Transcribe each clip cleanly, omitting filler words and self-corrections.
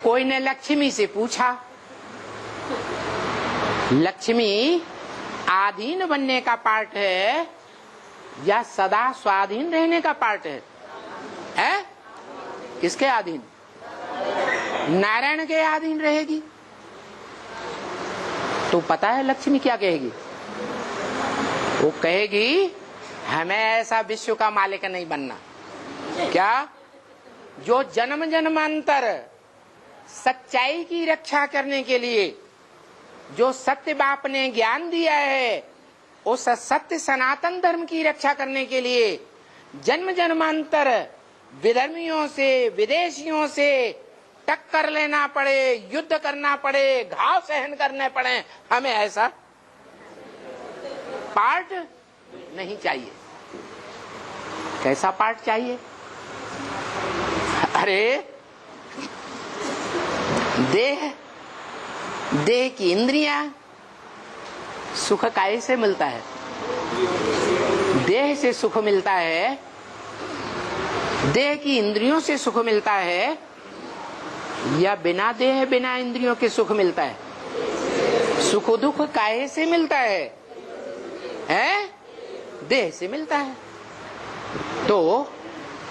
कोई ने लक्ष्मी से पूछा, लक्ष्मी आधीन बनने का पार्ट है या सदा स्वाधीन रहने का पार्ट है? किसके अधीन? नारायण के अधीन रहेगी। तो पता है लक्ष्मी क्या कहेगी? वो कहेगी हमें ऐसा विश्व का मालिक नहीं बनना। क्या? जो जन्म जन्मांतर सच्चाई की रक्षा करने के लिए जो सत्य बाप ने ज्ञान दिया है, उस सत्य सनातन धर्म की रक्षा करने के लिए जन्म जन्मांतर विधर्मियों से विदेशियों से टक्कर लेना पड़े, युद्ध करना पड़े, घाव सहन करने पड़े, हमें ऐसा पार्ट नहीं चाहिए। कैसा पार्ट चाहिए? अरे देह की इंद्रियां सुख काहे से मिलता है? देह से सुख मिलता है, देह की इंद्रियों से सुख मिलता है, या बिना देह बिना इंद्रियों के सुख मिलता है? सुख दुख काहे से मिलता है? देह से मिलता है। तो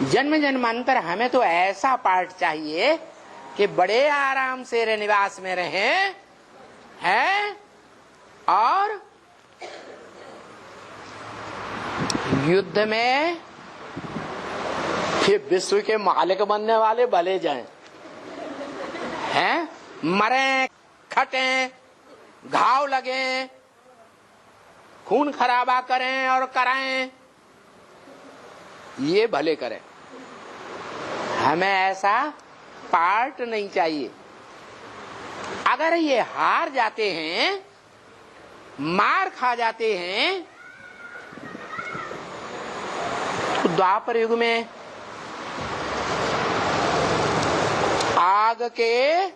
जन्म जन्मांतर हमें तो ऐसा पार्ट चाहिए कि बड़े आराम से निवास में रहें हैं, और युद्ध में फिर विश्व के मालिक बनने वाले भले जाएं, हैं, मरें, खटें, घाव लगे, खून खराबा करें और कराएं, ये भले करें। हमें ऐसा पार्ट नहीं चाहिए। अगर ये हार जाते हैं, मार खा जाते हैं, तो द्वापर युग में आग के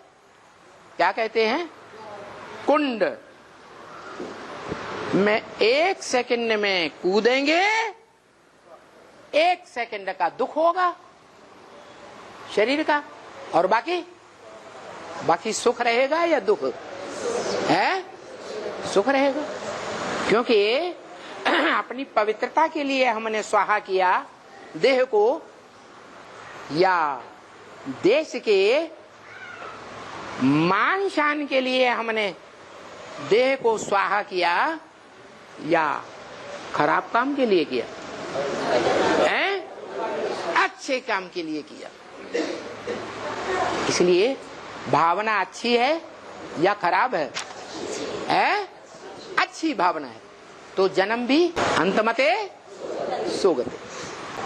क्या कहते हैं, कुंड में 1 सेकंड में कूदेंगे, 1 सेकंड का दुख होगा शरीर का, और बाकी सुख रहेगा या दुख है? सुख रहेगा, क्योंकि अपनी पवित्रता के लिए हमने स्वाहा किया देह को, या देश के मान शान के लिए हमने देह को स्वाहा किया, या खराब काम के लिए किया? अच्छे काम के लिए किया। इसलिए भावना अच्छी है या खराब है? अच्छी भावना है तो जन्म भी अंतमते सुगते।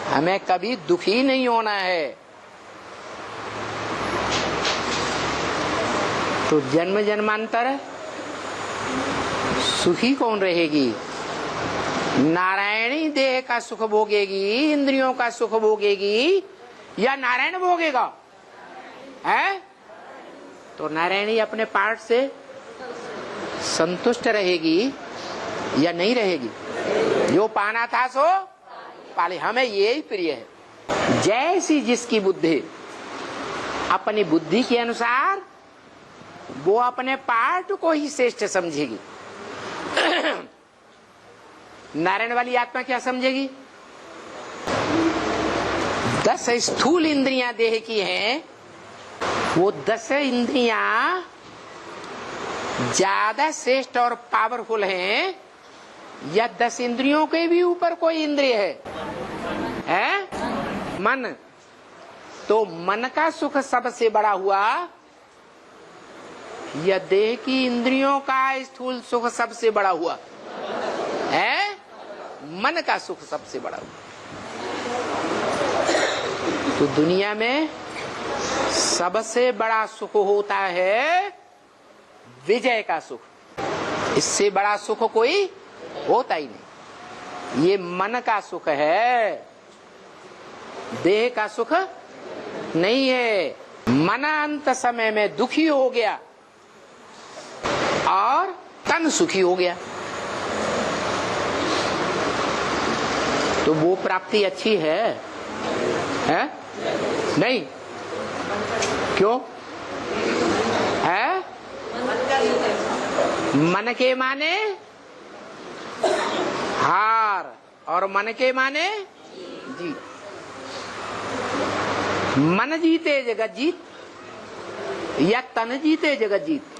हमें कभी दुखी नहीं होना है। तो जन्म जन्मांतर सुखी कौन रहेगी? नारायणी देह का सुख भोगेगी, इंद्रियों का सुख भोगेगी, या नारायण भोगेगा? तो नारायणी अपने पार्ट से संतुष्ट रहेगी या नहीं रहेगी? जो पाना था सो पाले। हमें यही प्रिय है। जैसी जिसकी बुद्धि, अपनी बुद्धि के अनुसार वो अपने पार्ट को ही श्रेष्ठ समझेगी। नारायण वाली आत्मा क्या समझेगी? 10 स्थूल इंद्रियां देह की हैं, वो 10 इंद्रियां ज्यादा श्रेष्ठ और पावरफुल हैं, या 10 इंद्रियों के भी ऊपर कोई इंद्रिय है? मन। तो मन का सुख सबसे बड़ा हुआ, या देह की इंद्रियों का स्थूल सुख सबसे बड़ा हुआ? मन का सुख सबसे बड़ा हुआ। तो दुनिया में सबसे बड़ा सुख होता है विजय का सुख। इससे बड़ा सुख कोई होता ही नहीं। ये मन का सुख है, देह का सुख नहीं है। मन अंत समय में दुखी हो गया और तन सुखी हो गया, तो वो प्राप्ति अच्छी है? नहीं। क्यों? मन के माने हार और मन के माने जीत। मन जीते जगत जीत या तन जीते जगत जीत।